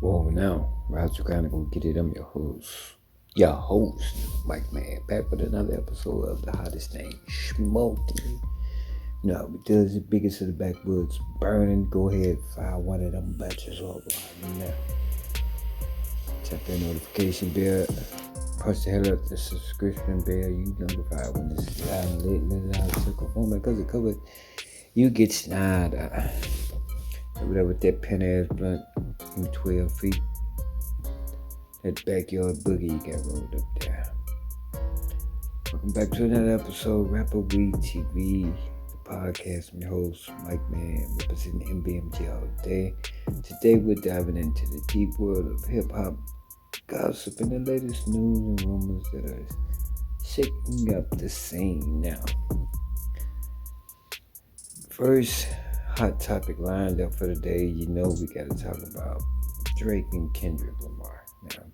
Well, now, Roger kind of gonna get it. I'm your host, Mike Man, back with another episode of the hottest thing, smoking. No, because the biggest of the backwoods burning. Go ahead, fire one of them batches over right now. Tap that notification bell. Punch the hell up the subscription bell. You notified when it's live and lit. Let it out circle format because it covered. You get snide. Over there with that pen ass blunt in 12 feet. That backyard boogie you got rolled up there. Welcome back to another episode, Rapperweed TV, the podcast. I'm your host, Mike Man, representing MBMG all day. Today we're diving into the deep world of hip-hop gossip and the latest news and rumors that are shaking up the scene now. First hot topic lined up for the day, you know we got to talk about Drake and Kendrick Lamar. Now,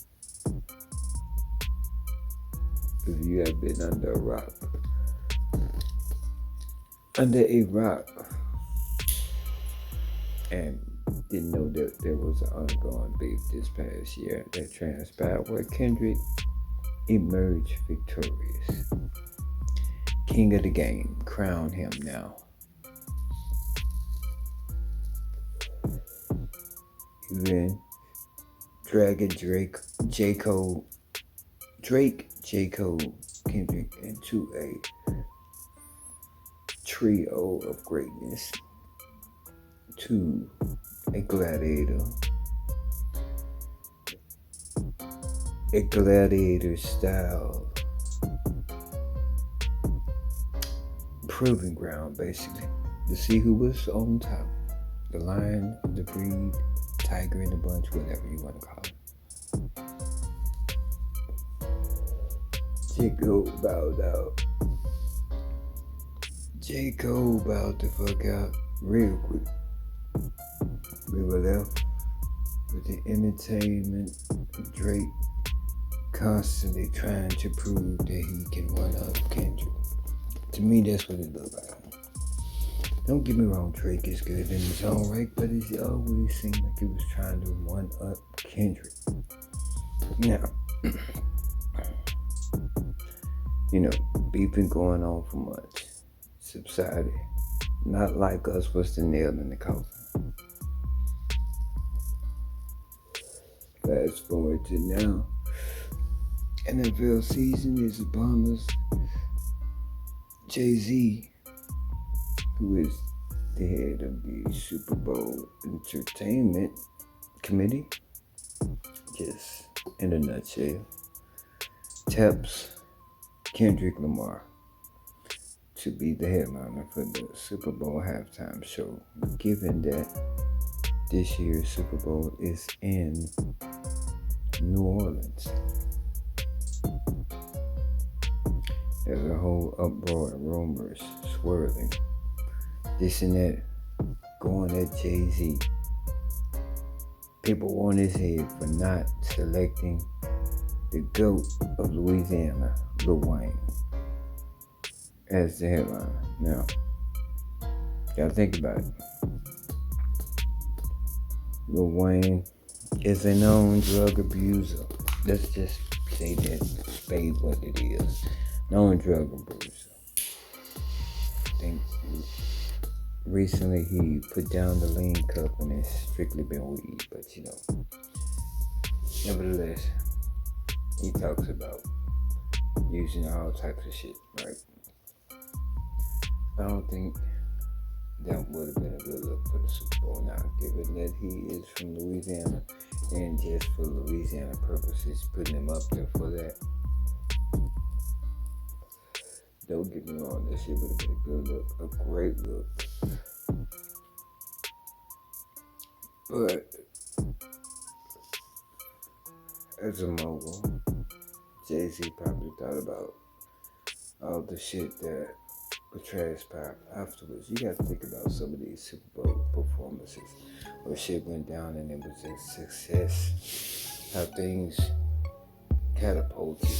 if you have been under a rock, and didn't know that there was an ongoing beef this past year that transpired where Kendrick emerged victorious. King of the game, crown him now. Even dragging Drake, J. Cole, Kendrick into a trio of greatness to a gladiator style proving ground, basically, to see who was on top. The lion, the breed, tiger in the bunch, whatever you want to call it. J. Cole bowed the fuck out real quick. We were left with the entertainment of Drake constantly trying to prove that he can one-up Kendrick. To me, that's what it looked like. Don't get me wrong, Drake is good in his own right, but it always seemed like he was trying to one-up Kendrick. Now, beef been going on for months. Subsided. Not like us was the nail in the coffin. Fast forward to now. NFL season is upon us. Jay-Z, who is the head of the Super Bowl Entertainment Committee, just in a nutshell, taps Kendrick Lamar to be the headliner for the Super Bowl halftime show, given that this year's Super Bowl is in New Orleans. There's a whole uproar of rumors swirling, this and that, going at Jay-Z. People want his head for not selecting the GOAT of Louisiana, Lil Wayne, as the headliner. Now, y'all think about it. Lil Wayne is a known drug abuser. Let's just say that, spade what it is. Known drug abuser. I think recently he put down the lean cup and it's strictly been weed, but nevertheless, he talks about using all types of shit, right? I don't think that would have been a good look for the Super Bowl now, given that he is from Louisiana, and just for Louisiana purposes, putting him up there for that. Don't get me wrong, that shit would have been a good look, a great look. But as a mogul, Jay-Z probably thought about all the shit that would transpire afterwards. You got to think about some of these Super Bowl performances where shit went down and it was a success. How things catapulted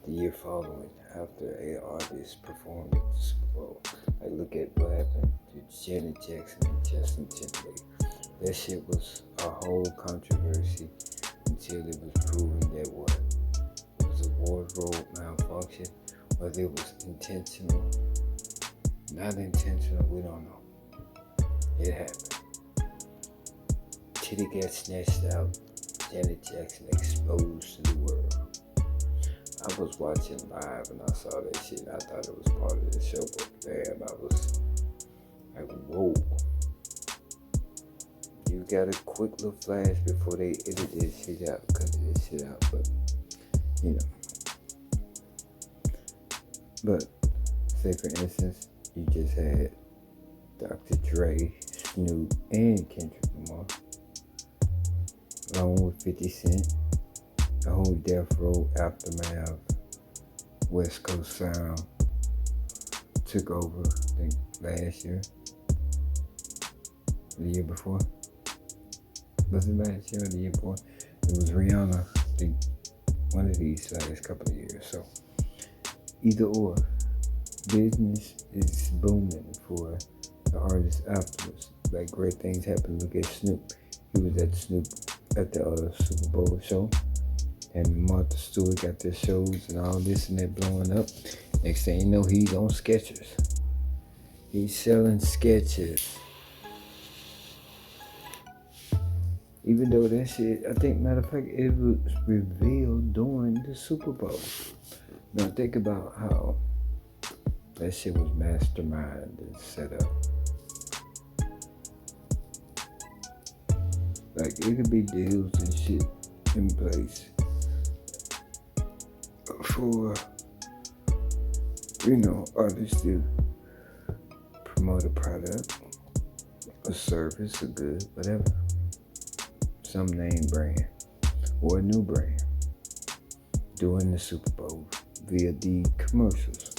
the year following after a artist performed at the Super Bowl. Like, look at what happened to Janet Jackson and Justin Timberlake. That shit was a whole controversy until it was proven that what it was a wardrobe malfunction, whether it was intentional, not intentional, we don't know. It happened. Titty got snatched out. Janet Jackson exposed to the world. I was watching live and I saw that shit and I thought it was part of the show, but damn, I was like, whoa. You got a quick little flash before they edit this shit out, cut this shit out, but you know. But say for instance, you just had Dr. Dre, Snoop, and Kendrick Lamar, along with 50 Cent, the whole Death Row Aftermath, West Coast Sound took over, I think last year, the year before. Was it last year or the year before? It was Rihanna, I think one of these last couple of years. So either or, business is booming for the artists afterwards. Like great things happen. Look at Snoop. He was at the Super Bowl show, and Martha Stewart got their shows and all this and that blowing up. Next thing you know, he's on Skechers. He's selling Skechers. Even though that shit, I think, matter of fact, it was revealed during the Super Bowl. Now think about how that shit was masterminded and set up. Like, it could be deals and shit in place for, artists to promote a product, a service, a good, whatever. Some name brand or a new brand during the Super Bowl via the commercials.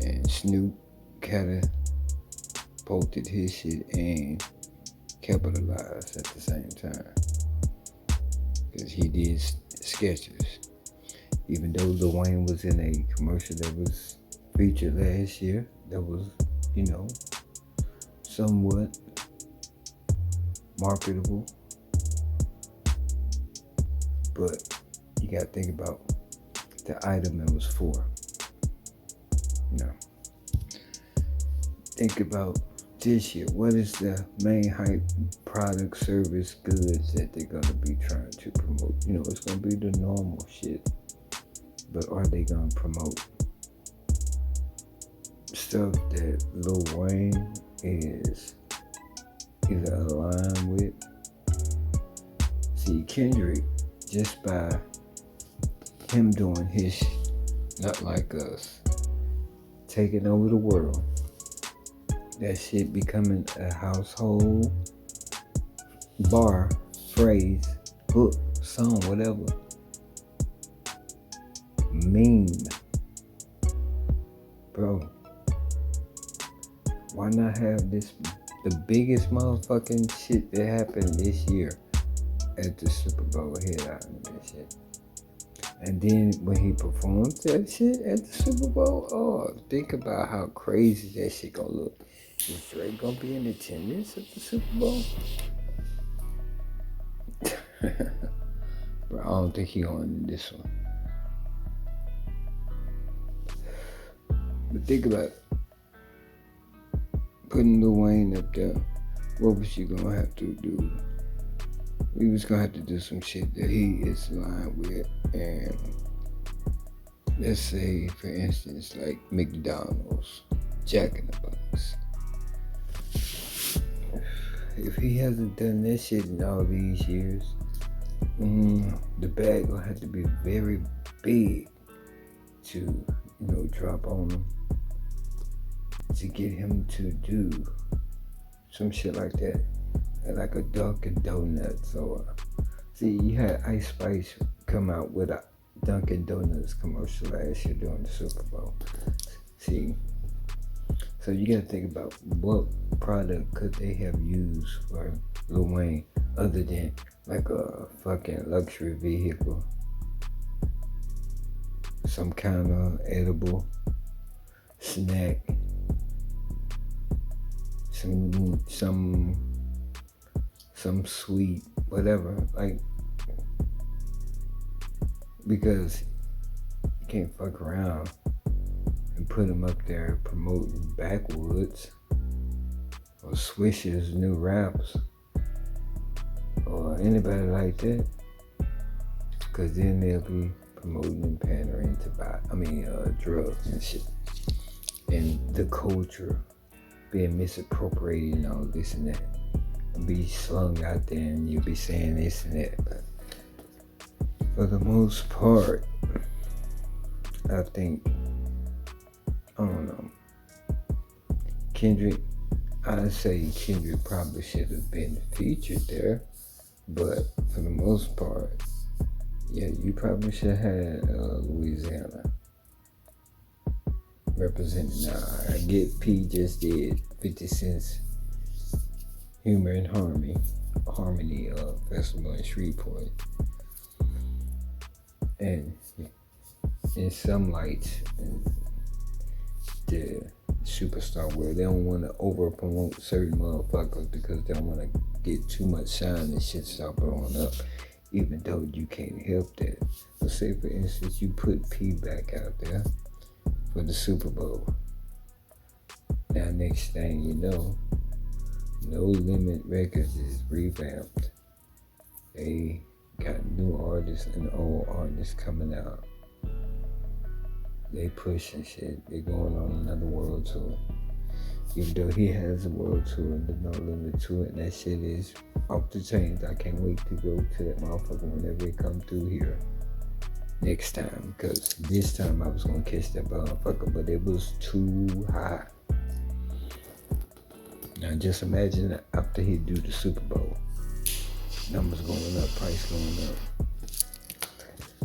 And Snoop catapulted his shit and capitalized at the same time. Because he did Skechers. Even though Lil Wayne was in a commercial that was featured last year, that was, somewhat marketable. But you gotta think about the item it was for. Think about this year. What is the main hype product, service, goods that they're gonna be trying to promote? It's gonna be the normal shit. But are they gonna promote stuff that Lil Wayne is either aligned with? See, Kendrick, just by him doing his Not Like Us, taking over the world, that shit becoming a household bar, phrase, book, song, whatever, meme. Bro, why not have this, the biggest motherfucking shit that happened this year at the Super Bowl headline that shit. And then when he performs that shit at the Super Bowl, oh, think about how crazy that shit gonna look. Is Drake gonna be in attendance at the Super Bowl? Bro, I don't think he gonna do this one. But think about putting Lil Wayne up there. What was you gonna have to do? We was gonna have to do some shit that he is aligned with. And let's say, for instance, like McDonald's, Jack in the Box. If he hasn't done that shit in all these years, the bag gonna have to be very big to, drop on him, to get him to do some shit like that. Like a Dunkin' Donuts, or see, you had Ice Spice come out with a Dunkin' Donuts commercial last year during the Super Bowl. See, so you gotta think about what product could they have used for Lil Wayne other than like a fucking luxury vehicle, some kind of edible snack, some some sweet, whatever. Like, because you can't fuck around and put them up there promoting Backwoods or Swish's new raps or anybody like that, because then they'll be promoting and pandering to drugs and shit, and the culture being misappropriated and all this and that, and be slung out there, and you'll be saying this and that. But for the most part, I think, I don't know, Kendrick, I'd say Kendrick probably should have been featured there, but for the most part, yeah, you probably should have had Louisiana represented. Now, I get P just did 50 Cent's Humor and Harmony Festival in Shreveport. And in some lights, the superstar world, they don't want to over promote certain motherfuckers because they don't want to get too much shine and shit start blowing up, even though you can't help that. So say for instance you put P back out there for the Super Bowl. Now next thing you know, No Limit Records is revamped. They got new artists and old artists coming out. They pushing shit. They going on another world tour. Even though he has a world tour and there's no limit to it, and that shit is off the chains. I can't wait to go to that motherfucker whenever it come through here next time. Because this time I was going to catch that motherfucker, but it was too high. Now just imagine that after he do the Super Bowl, numbers going up, price going up.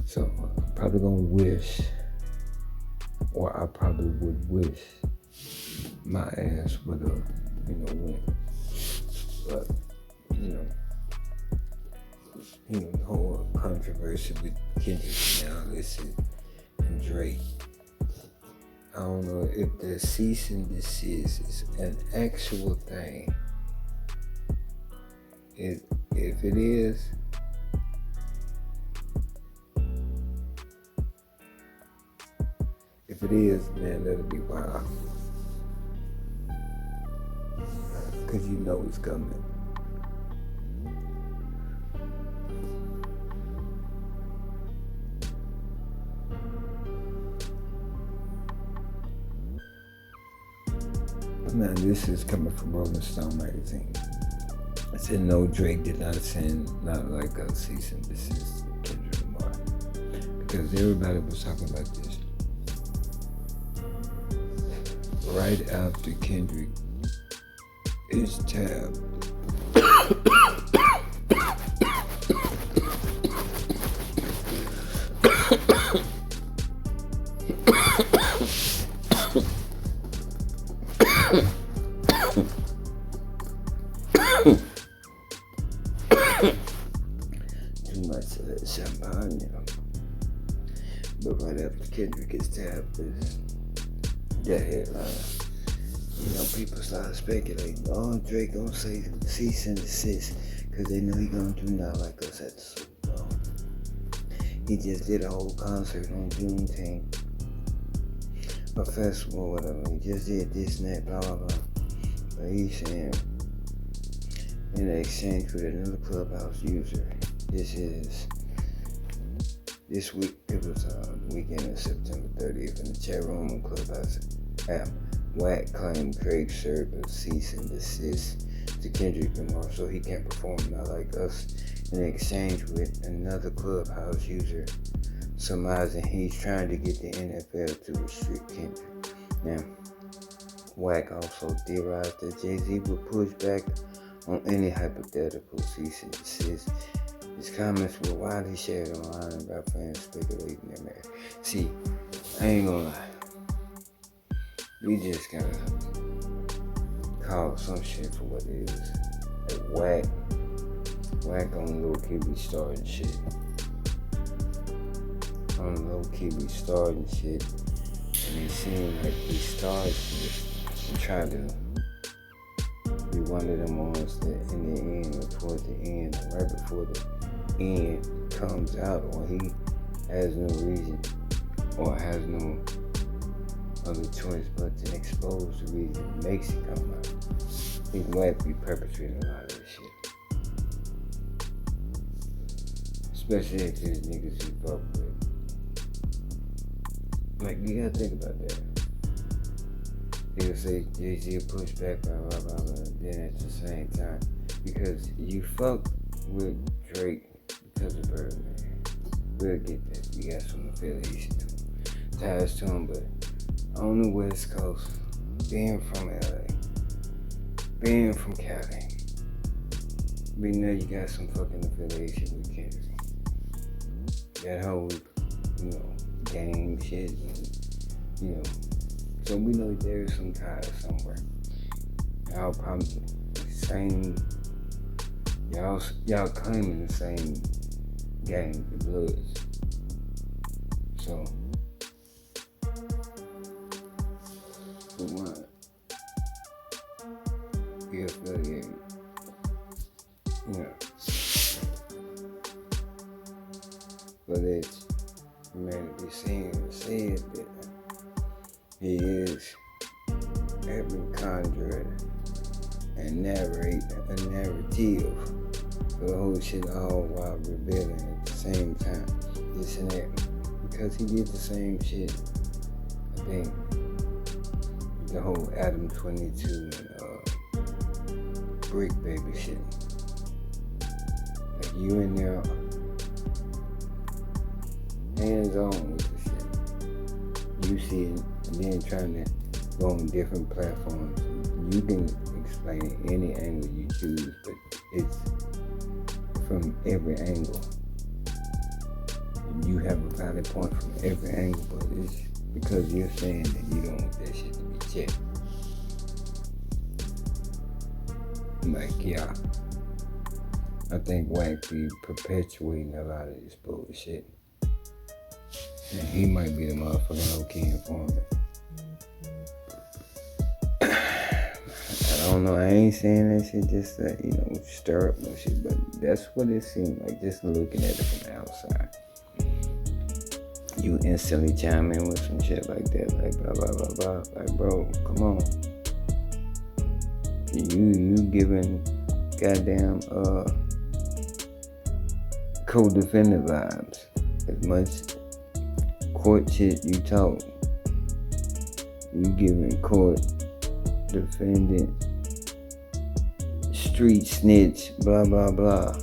So I'm probably going to wish, or I probably would wish my ass would have, win. But, the whole controversy with Kendrick now, listen, and Drake. I don't know if the cease and desist is an actual thing. If it is, man, that'll be wild. Because you know it's coming. Now this is coming from Rolling Stone magazine. It said no, Drake did not send not like a cease and desist to Kendrick Lamar. Because everybody was talking about this. Right after Kendrick is tabbed. Too much of that champagne, But right after Kendrick is tabbed, is that headline. People start speculating, oh, Drake gonna say cease and desist, because they know he gonna do not like us at the Super Bowl. He just did a whole concert on Juneteenth, a festival, whatever. He just did this and that, blah, blah, blah. But he's saying, in exchange with another Clubhouse user, this week, it was the weekend of September 30th in the chat room on Clubhouse app. Wack claimed Drake served a cease and desist to Kendrick Lamar so he can't perform Not Like Us in exchange with another Clubhouse user, surmising he's trying to get the NFL to restrict Kendrick. Now, Wack also theorized that Jay-Z would push back on any hypothetical cease and desist. His comments were widely shared online and by fans speculating their marriage. See, I ain't gonna lie. We just gotta call some shit for what it is. Like Wack on low key be starting shit. On low key be starting shit. And it seems like he started shit and try to be one of them ones that in the end or towards the end, or right before the end comes out, or he has no reason or has no other choice but to expose the reason it makes it come out. I think Wack be perpetrating a lot of this shit. Especially if there's niggas he fuck with. Like, you gotta think about that. He'll say Jay-Z will push back, blah, blah, blah, blah. Then at the same time, because you fuck with Drake because of Birdman. We'll get that. You got some affiliation to him, ties to him, but on the West Coast, being from LA, being from Cali, we know you got some fucking affiliation with Kendrick. That whole, gang shit, so we know there's some ties somewhere. Y'all probably same, y'all claiming the same gang, the Bloods. So, for one, you're affiliated, but it's remains to be seen and said that he is having conjured and narrate a narrative for the whole shit, all while revealing at the same time this and that, because he did the same shit. I think the whole Adam 22 and Brick Baby shit. Like, you in there hands on with the shit. You see it, and then trying to go on different platforms. You can explain it any angle you choose, but it's from every angle. And you have a valid point from every angle, but it's because you're saying that you don't want that shit to be checked. Like, yeah, I think Wack be perpetuating a lot of this bullshit. And he might be the motherfucking low-key informant. I don't know, I ain't saying that shit just to, stir up no shit, but that's what it seemed like, just looking at it from the outside. You instantly chime in with some shit like that, like blah, blah, blah, blah. Like, bro, come on. You giving goddamn co-defendant vibes. As much court shit you talk, you giving court defendant, street snitch, blah blah blah,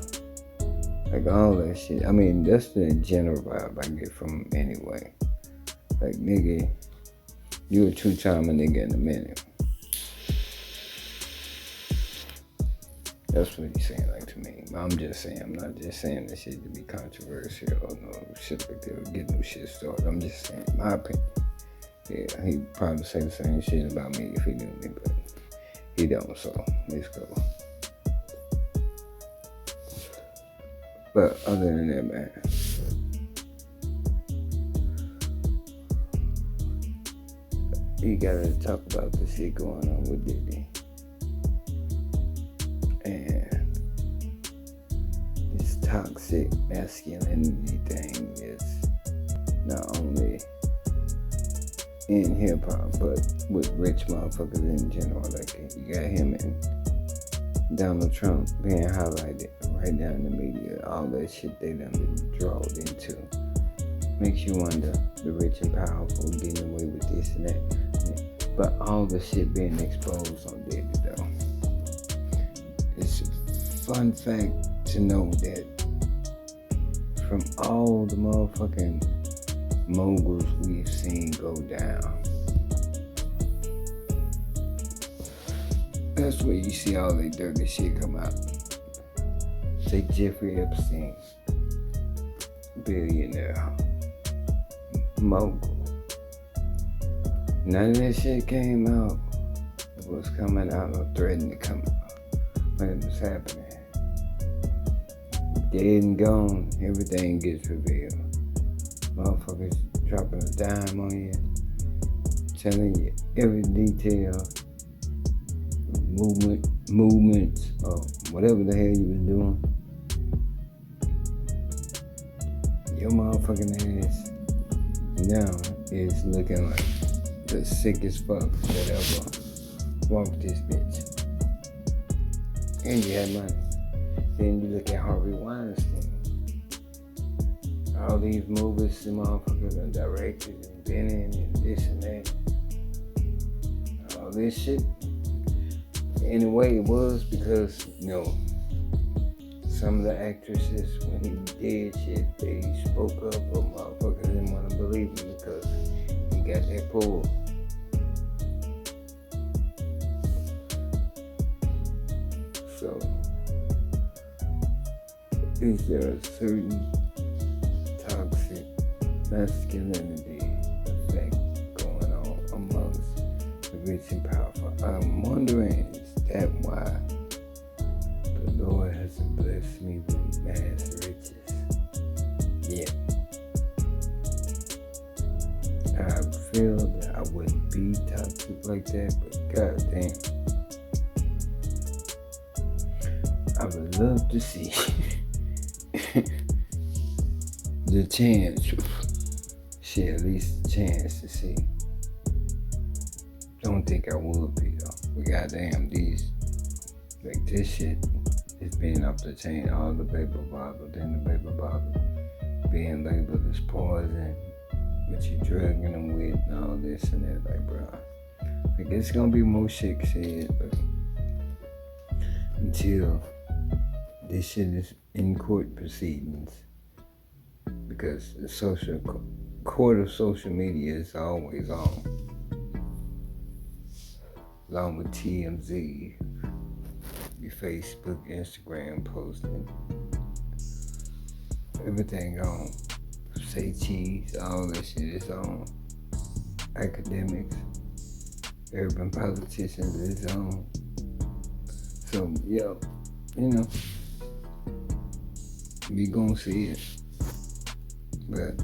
like all that shit. I mean, that's the general vibe I get from him anyway. Like, nigga, you a two-timer nigga in a minute. That's what he's saying, like, to me. I'm just saying, I'm not just saying this shit to be controversial or no shit like that, or get no shit started. I'm just saying my opinion. Yeah, he'd probably say the same shit about me if he knew me, but he don't, so let's go. But other than that, man, you gotta talk about the shit going on with Diddy. And this toxic masculinity thing is not only in hip hop, but with rich motherfuckers in general. Like, you got him and Donald Trump being highlighted right now in the media. All that shit they done been drawn into. Makes you wonder, the rich and powerful getting away with this and that. But all the shit being exposed on Diddy though. It's a fun fact to know that from all the motherfucking moguls we've seen go down, that's where you see all that dirty shit come out. Take Jeffrey Epstein, billionaire, mogul. None of that shit came out. It was coming out or threatened to come out when it was happening. Dead and gone, everything gets revealed. Motherfuckers dropping a dime on you, telling you every detail, movement, movements or whatever the hell you was doing, your motherfucking ass now is looking like the sickest fuck that ever walked this bitch. And you had money. Then you look at Harvey Weinstein. All these movies the motherfuckers are directed and been in and this and that. All this shit. In a way it was because, some of the actresses, when he did shit, they spoke up, but motherfuckers didn't want to believe him because he got that pull. So, is there a certain toxic masculinity effect going on amongst the rich and powerful? I'm wondering, is that why the Lord hasn't blessed me with mass riches yet? I feel that I wouldn't be toxic like that, but goddamn, I would love to see the chance, shit, at least the chance to see. Don't think I would be though. But goddamn, like this shit is being up the chain. All the paper bottle, then the paper bottle being labeled as poison, what you drugging them with, and all this and that. Like, bro, like it's gonna be more shit said, but until this shit is in court proceedings, because the court of social media is always on, along with TMZ, your Facebook, Instagram posting, everything on. Say cheese, all that shit is on. Academics, urban politicians is on. So, we gonna see it. But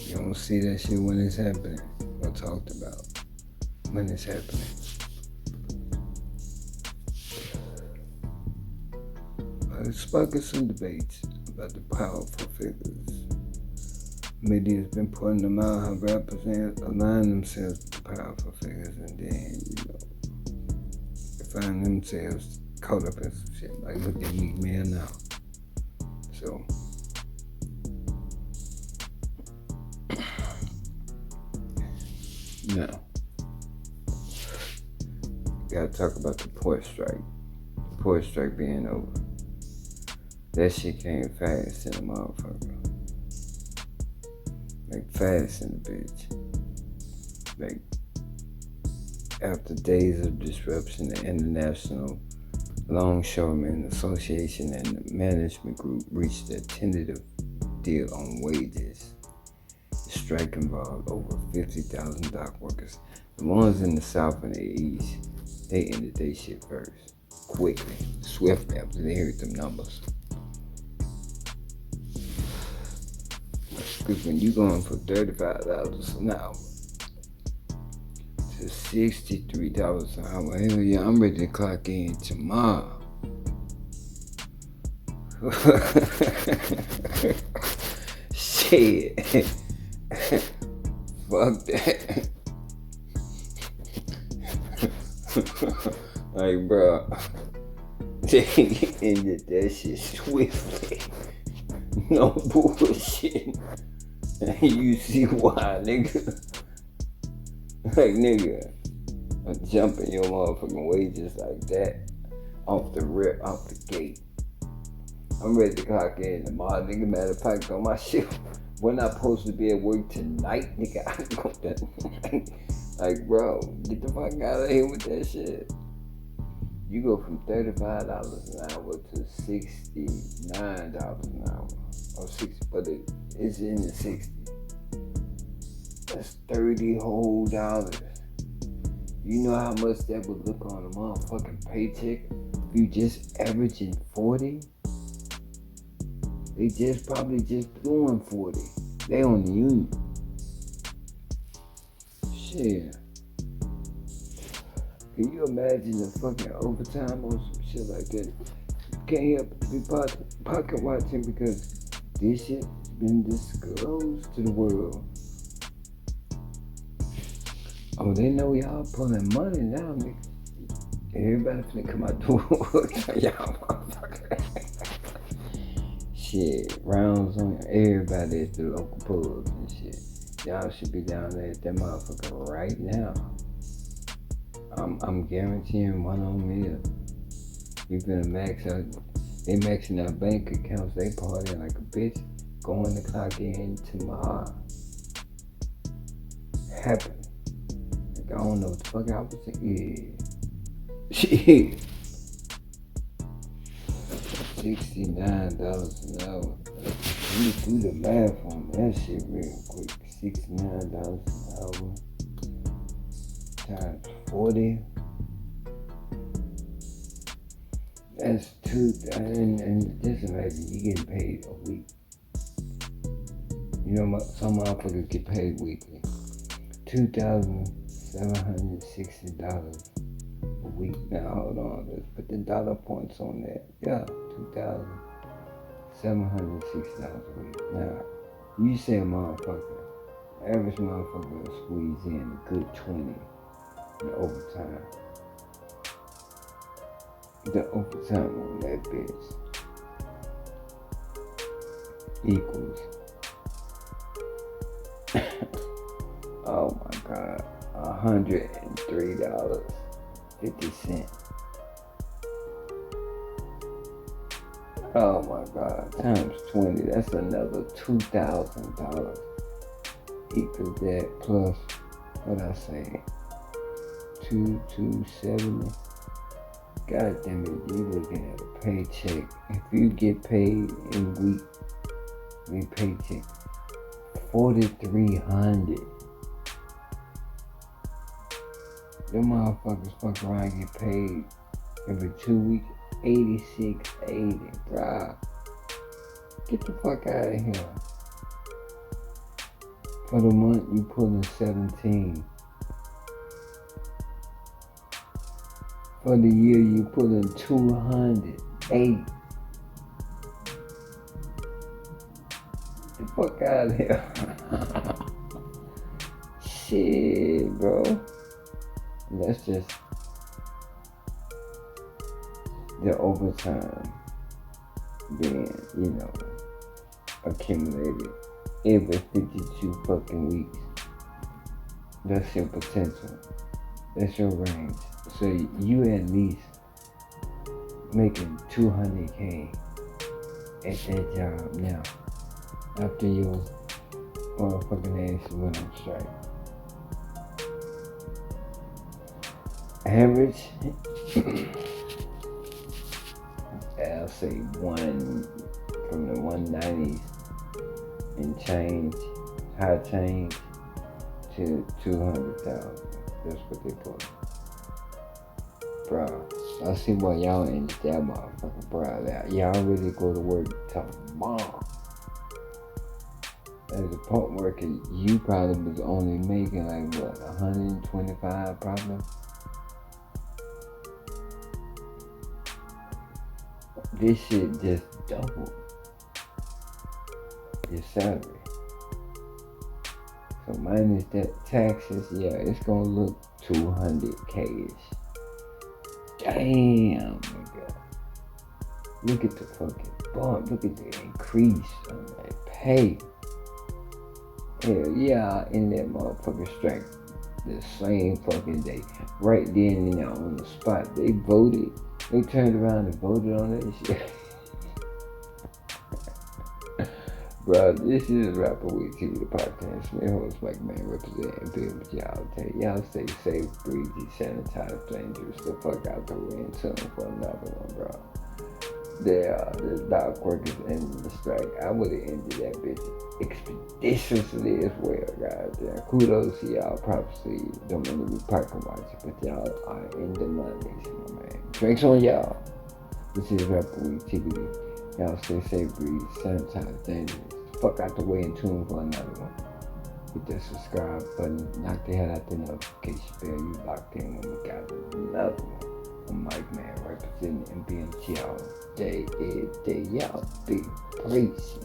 you don't see that shit when it's happening or talked about when it's happening. It's sparking some debates about the powerful figures. Media's been putting them out, how rappers align themselves with the powerful figures, and then, they find themselves caught up in some shit. Like, look at Meek Mill now. So, gotta talk about the port strike. The port strike being over. That shit came fast in the motherfucker. Like, fast in the bitch. Like, after days of disruption, the International Longshoremen Association and the management group reached a tentative deal on wages. The strike involved over 50,000 dock workers. The ones in the South and the East, they ended their shit first. Quickly, swiftly after they heard them numbers. Because when you going from $35 an hour to $63 an hour, hell yeah, I'm ready to clock in tomorrow. Shit. Fuck that. Like, bro, they ended that shit swiftly. No bullshit. And you see why, nigga. Like, nigga, I'm jumping your motherfucking wages like that off the rip, off the gate. I'm ready to clock in tomorrow, nigga. Matter of fact, on my shift, when I'm supposed to be at work tonight, nigga, I go that. Like, bro, get the fuck out of here with that shit. You go from $35 an hour to $69 an hour. Or 60, but it's in the 60s. That's $30 whole dollars. You know how much that would look on a motherfucking paycheck if you just averaging 40? They probably just doing 40. They on the union. Shit. Can you imagine the fucking overtime or some shit like that? Can't help but be pocket watching because this shit has been disclosed to the world. Oh, they know y'all pulling money now, nigga. Everybody finna come out the wood. Y'all motherfucker. Shit, rounds on everybody at the local pubs and shit. Y'all should be down there at that motherfucker right now. I'm guaranteeing one on me. You finna max out. They maxing out bank accounts. They partying like a bitch. Going to clock in tomorrow. Happen. Like, I don't know what the fuck I was saying. Yeah. Shit. $69 an hour. Let me do the math on that shit real quick. $69 an hour times 40. That's and just imagine you getting paid a week. You know, some motherfuckers get paid weekly. $2,760 a week. Now hold on, let's put the dollar points on that. Yeah, $2,760 a week. Now, you say a motherfucker, average motherfucker will squeeze in a good 20 in overtime. The overtime on that bitch equals oh my god, $103.50. Oh my god, times 20, that's another $2,000. Equals that plus what I say, 270. God damn it, you looking at a paycheck. If you get paid in paycheck, $4,300. Them motherfuckers fuck around and get paid every 2 weeks, $86.80, bruh. Get the fuck out of here. For the month, you pulling 17. For the year, you pulling 208. The fuck out of here. Shit, bro. That's just the overtime being, accumulated every 52 fucking weeks. That's your potential. That's your range. So you at least making $200K at that job now. After your motherfucking ass went on strike. Average, I'll say from the 190s and change, high change to 200,000. That's what they put. Bro, I see why y'all in that motherfucker, bro. Y'all really go to work tomorrow. As a pump worker, you probably was only making like what, 125 probably? This shit just doubled your salary. So minus that taxes, yeah, it's gonna look 200K-ish. Damn, nigga. Look at the fucking bump. Look at the increase on that pay. Hell yeah, in that motherfucking strike the same fucking day. Right then and on the spot. They voted. They turned around and voted on that shit. Bro, this is Rapperweed TV, the podcast. My host, Wack, representing people. Y'all stay safe, breezy, sanitize, dangerous. The fuck out the way and tune for another one, bro. The dock workers ended the strike. I would have ended that bitch expeditiously as well, goddamn. Kudos to y'all, props to you. Don't want to be parking watching, but y'all are in the money, my man. Drinks on y'all. This is Rapperweed TV. Y'all stay safe, breathe, sanitize, dangerous. Fuck out the way and tune for another one. Hit that subscribe button. Knock the hell out the notification bell. You locked in when we got another one. I'm Mike Man representing MBMT all day, every day. Y'all big praise.